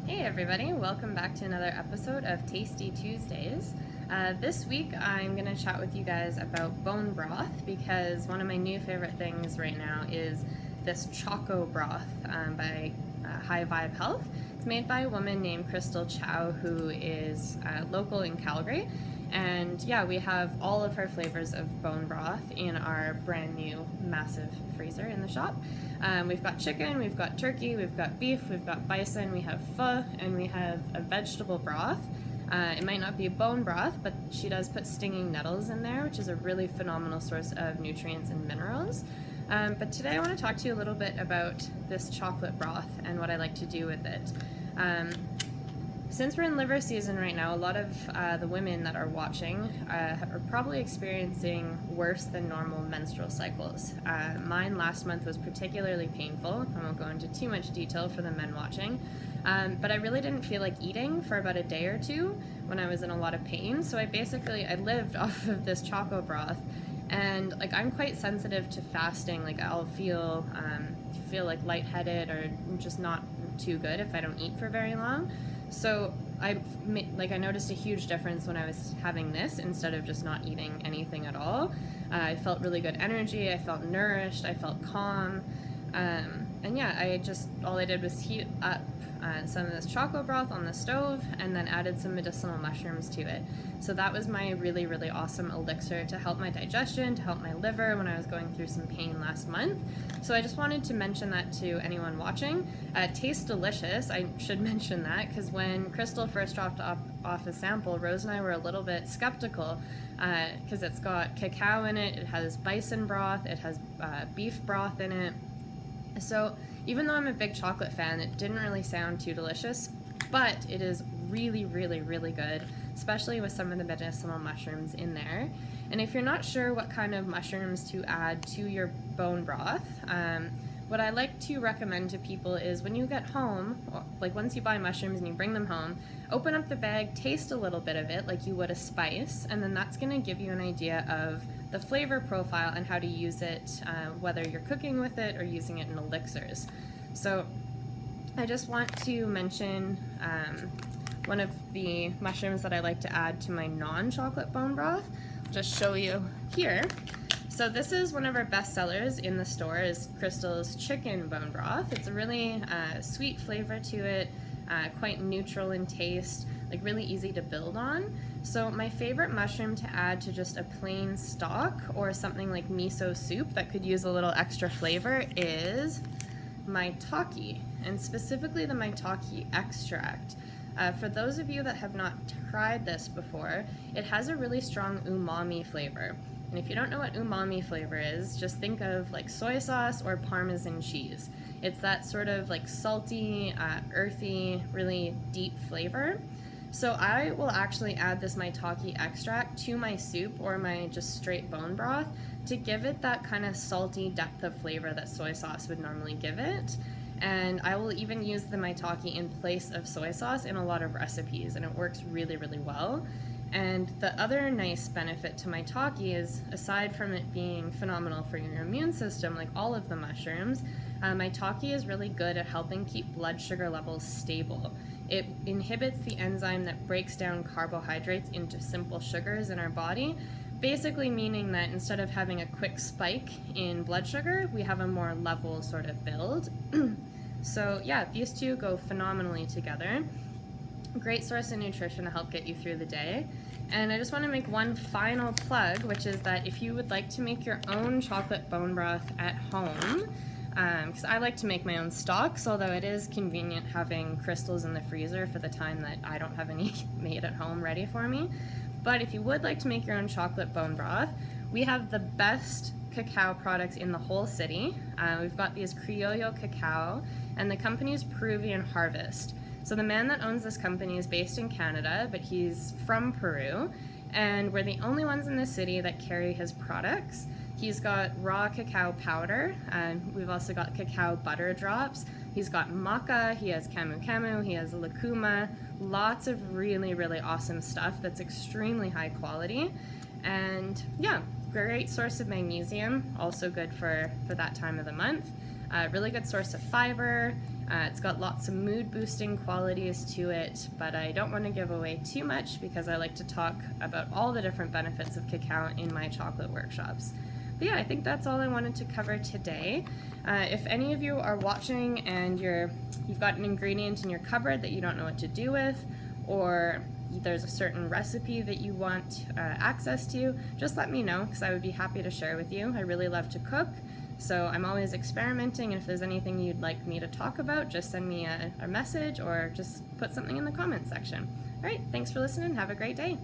Hey everybody, welcome back to another episode of Tasty Tuesdays. This week I'm going to chat with you guys about bone broth because one of my new favorite things right now is this Choco Broth by High Vibe Health. It's made by a woman named Crystal Chow who is local in Calgary. And yeah, we have all of her flavors of bone broth in our brand new massive freezer in the shop. We've got chicken, we've got turkey, we've got beef, we've got bison, we have pho, and we have a vegetable broth. It might not be a bone broth, but she does put stinging nettles in there, which is a really phenomenal source of nutrients and minerals. But today I want to talk to you a little bit about this chocolate broth and what I like to do with it. Since we're in liver season right now, a lot of the women that are watching are probably experiencing worse than normal menstrual cycles. Mine last month was particularly painful. I won't go into too much detail for the men watching, but I really didn't feel like eating for about a day or two when I was in a lot of pain. So I lived off of this choco broth, and like I'm quite sensitive to fasting. Like I'll feel like lightheaded or just not too good if I don't eat for very long. So I noticed a huge difference when I was having this instead of just not eating anything at all. I felt really good energy, I felt nourished, I felt calm, and yeah, all I did was heat up some of this choco broth on the stove and then added some medicinal mushrooms to it. So that was my really, really awesome elixir to help my digestion, to help my liver when I was going through some pain last month. So I just wanted to mention that to anyone watching. It tastes delicious. I should mention that because when Crystal first dropped off a sample, Rose and I were a little bit skeptical because it's got cacao in it, it has bison broth, it has beef broth in it. So even though I'm a big chocolate fan, it didn't really sound too delicious, but it is really, really, really good, especially with some of the medicinal mushrooms in there. And if you're not sure what kind of mushrooms to add to your bone broth, what I like to recommend to people is when you get home, like once you buy mushrooms and you bring them home, open up the bag, taste a little bit of it like you would a spice, and then that's going to give you an idea of the flavor profile and how to use it, whether you're cooking with it or using it in elixirs. So I just want to mention one of the mushrooms that I like to add to my non-chocolate bone broth. I'll just show you here. So this is one of our best sellers in the store, is Crystal's chicken bone broth. It's a really sweet flavor to it, quite neutral in taste, like really easy to build on. So my favorite mushroom to add to just a plain stock or something like miso soup that could use a little extra flavor is maitake, and specifically the maitake extract. For those of you that have not tried this before, it has a really strong umami flavor. And if you don't know what umami flavor is, just think of like soy sauce or Parmesan cheese. It's that sort of like salty, earthy, really deep flavor. So I will actually add this maitake extract to my soup or my just straight bone broth to give it that kind of salty depth of flavor that soy sauce would normally give it. And I will even use the maitake in place of soy sauce in a lot of recipes, and it works really, really well. And the other nice benefit to maitake is, aside from it being phenomenal for your immune system, like all of the mushrooms, maitake is really good at helping keep blood sugar levels stable. It inhibits the enzyme that breaks down carbohydrates into simple sugars in our body, basically meaning that instead of having a quick spike in blood sugar, we have a more level sort of build. So yeah, these two go phenomenally together. Great source of nutrition to help get you through the day. And I just want to make one final plug, which is that if you would like to make your own chocolate bone broth at home, because I like to make my own stocks, although it is convenient having crystals in the freezer for the time that I don't have any made at home ready for me. But if you would like to make your own chocolate bone broth, we have the best cacao products in the whole city. We've got these Criollo cacao, and the company is Peruvian Harvest. So the man that owns this company is based in Canada, but he's from Peru, and we're the only ones in the city that carry his products. He's got raw cacao powder, and we've also got cacao butter drops. He's got maca, he has camu camu, he has lucuma, lots of really, really awesome stuff that's extremely high quality. And yeah, great source of magnesium, also good for that time of the month. Really good source of fiber. It's got lots of mood boosting qualities to it, but I don't want to give away too much because I like to talk about all the different benefits of cacao in my chocolate workshops. But yeah, I think that's all I wanted to cover today. If any of you are watching and you've got an ingredient in your cupboard that you don't know what to do with, or there's a certain recipe that you want access to, just let me know because I would be happy to share with you. I really love to cook, so I'm always experimenting, and if there's anything you'd like me to talk about, just send me a message or just put something in the comments section. All right, thanks for listening. Have a great day.